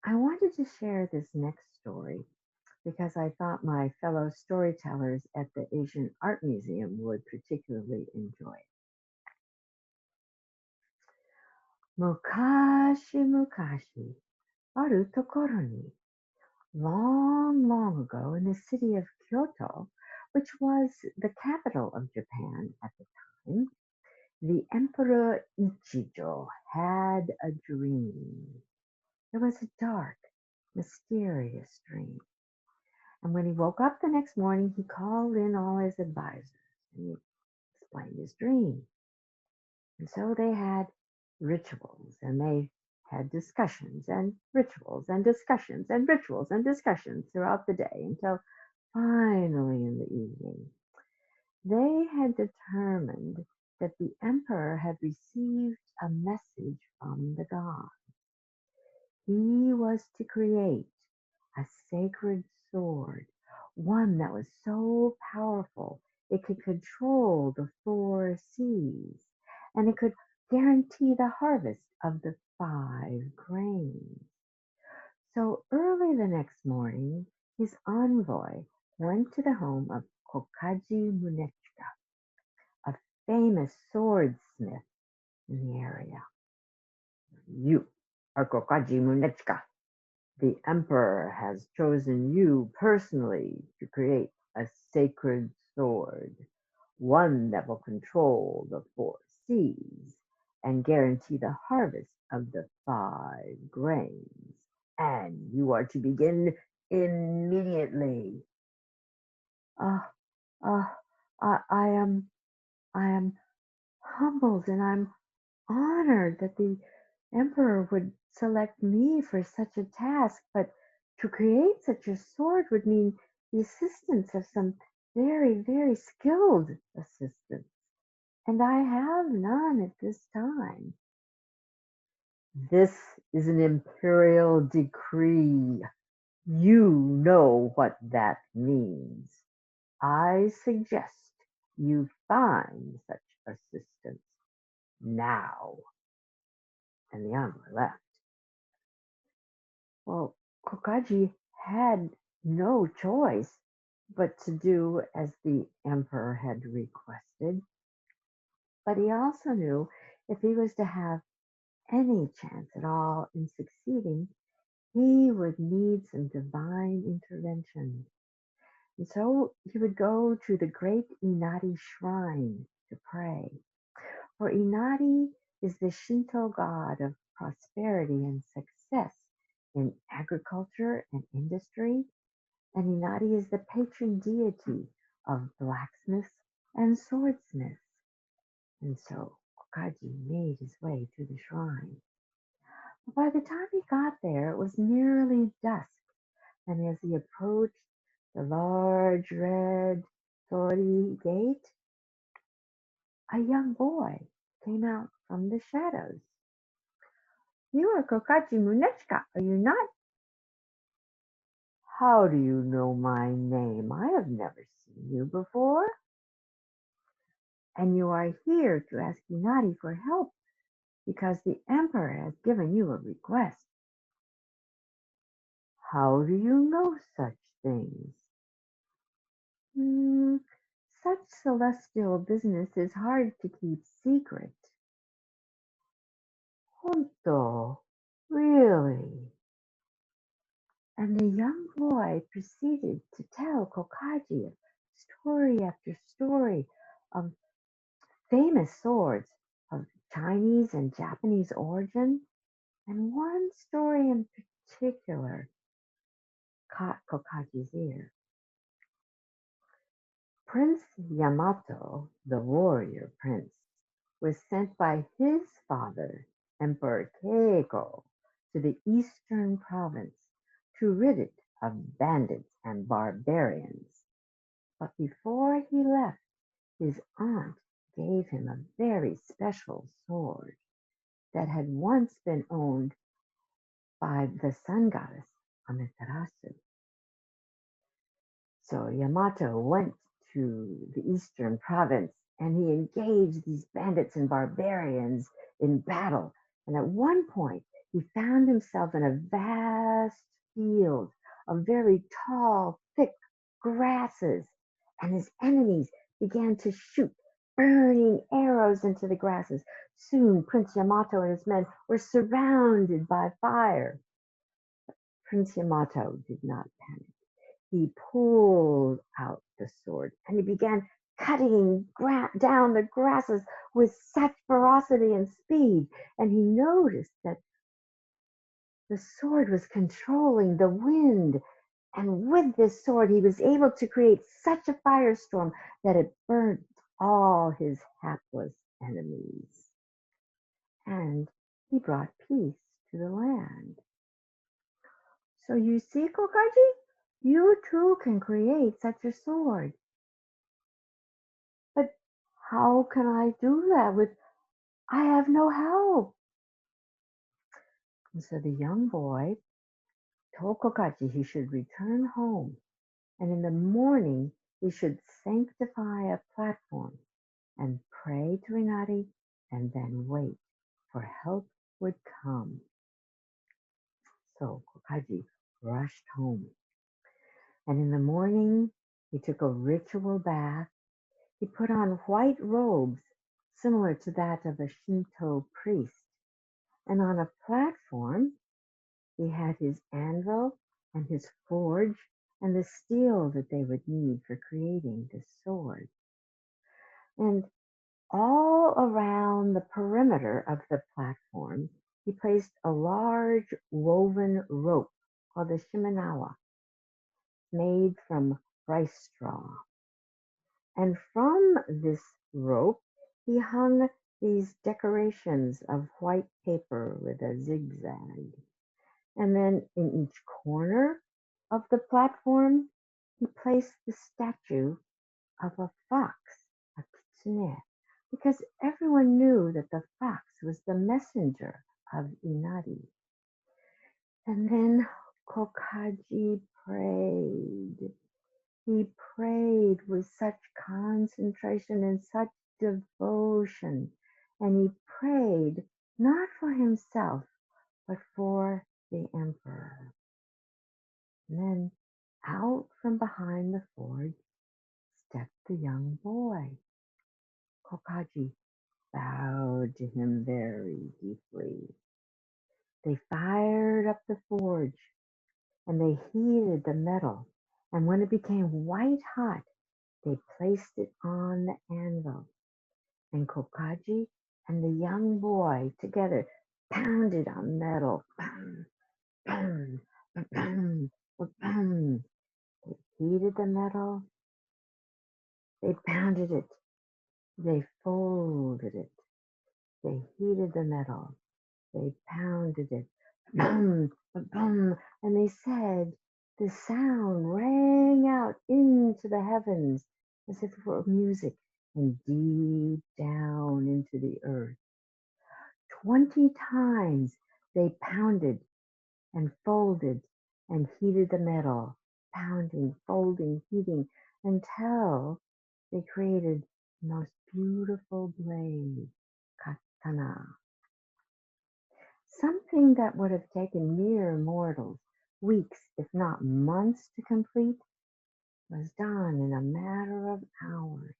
I wanted to share this next story because I thought my fellow storytellers at the Asian Art Museum would particularly enjoy it. Mukashi mukashi, aru tokoro ni, long, long ago in the city of Kyoto, which was the capital of Japan at the time, the Emperor Ichijo had a dream. It was a dark, mysterious dream. And when he woke up the next morning, he called in all his advisors and he explained his dream. And so they had rituals and they had discussions and rituals and discussions and rituals and discussions throughout the day until finally in the evening they had determined that the emperor had received a message from the god. He was to create a sacred sword, one that was so powerful it could control the four seas, and it could guarantee the harvest of the five grains. So early the next morning, his envoy went to the home of Kokaji Munechika, a famous swordsmith in the area. You are Kokaji Munechika. The emperor has chosen you personally to create a sacred sword, one that will control the four seas and guarantee the harvest of the five grains. And you are to begin immediately. Uh, uh, I am humbled and I'm honored that the emperor would select me for such a task, but to create such a sword would mean the assistance of some very, very skilled assistants, and I have none at this time. This is an imperial decree. You know what that means. I suggest you find such assistance now. And the envoy left. Well, Kokaji had no choice but to do as the emperor had requested. But he also knew if he was to have any chance at all in succeeding, he would need some divine intervention. And so he would go to the great Inari shrine to pray. For Inari is the Shinto god of prosperity and success in agriculture and industry, and Inari is the patron deity of blacksmiths and swordsmiths. And so Kokaji made his way to the shrine. But by the time he got there, it was nearly dusk, and as he approached the large red torii gate, a young boy came out from the shadows. You are Kokaji Munechika, are you not? How do you know my name? I have never seen you before. And you are here to ask Inari for help because the emperor has given you a request. How do you know such things? Hmm, such celestial business is hard to keep secret. Honto, really? And the young boy proceeded to tell Kokaji story after story of famous swords of Chinese and Japanese origin, and one story in particular caught Kokaji's ear. Prince Yamato, the warrior prince, was sent by his father, Emperor Keiko, to the eastern province to rid it of bandits and barbarians. But before he left, his aunt gave him a very special sword that had once been owned by the sun goddess Amaterasu. So Yamato went to the eastern province and he engaged these bandits and barbarians in battle. And at one point, he found himself in a vast field of very tall, thick grasses, and his enemies began to shoot burning arrows into the grasses. Soon, Prince Yamato and his men were surrounded by fire. Prince Yamato did not panic. He pulled out the sword and he began cutting down the grasses with such ferocity and speed. And he noticed that the sword was controlling the wind. And with this sword, he was able to create such a firestorm that it burnt all his hapless enemies. And he brought peace to the land. So you see, Kokaji, you too can create such a sword. But how can I do that with I have no help? And so the young boy told Kokaji he should return home, and in the morning he should sanctify a platform and pray to Inari and then wait, for help would come. So Kokaji rushed home, and in the morning he took a ritual bath. He put on white robes similar to that of a Shinto priest, and on a platform he had his anvil and his forge and the steel that they would need for creating the sword. And all around the perimeter of the platform, he placed a large woven rope called the shimenawa, made from rice straw. And from this rope, he hung these decorations of white paper with a zigzag. And then in each corner of the platform, he placed the statue of a fox, a kitsune, because everyone knew that the fox was the messenger of Inari. And then Kokaji prayed. He prayed with such concentration and such devotion. And he prayed not for himself, but for the emperor. And then out from behind the forge stepped the young boy. Kokaji bowed to him very deeply. They fired up the forge and they heated the metal. And when it became white hot, they placed it on the anvil. And Kokaji and the young boy together pounded on metal. Bam, bam, bam, bam. They heated the metal. They pounded it. They folded it. They heated the metal. They pounded it. Boom, boom. And they said the sound rang out into the heavens as if it were music and deep down into the earth. 20 times they pounded and folded and heated the metal, pounding, folding, heating, until they created the most beautiful blade, katana. Something that would have taken mere mortals weeks, if not months, to complete was done in a matter of hours.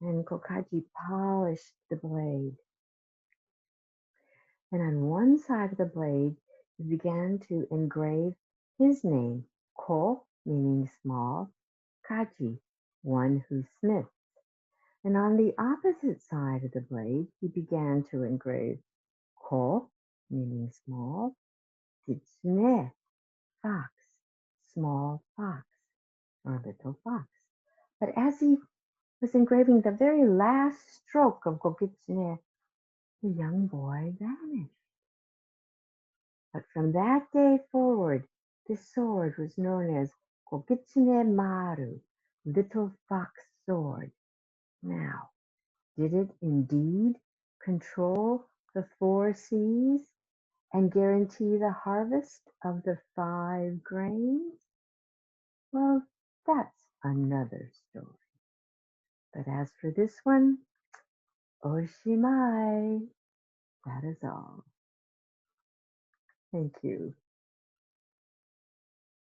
And Kokaji polished the blade. And on one side of the blade, he began to engrave his name, Ko, meaning small, Kaji, one who smiths. And on the opposite side of the blade, he began to engrave Ko, meaning small, Kitsune, fox, small fox, or little fox. But as he was engraving the very last stroke of Kokitsune, the young boy vanished. But from that day forward, this sword was known as Kokitsune Maru, little fox sword. Now, did it indeed control the 4 seas and guarantee the harvest of the 5 grains? Well, that's another story. But as for this one, Oshimai. That is all. Thank you.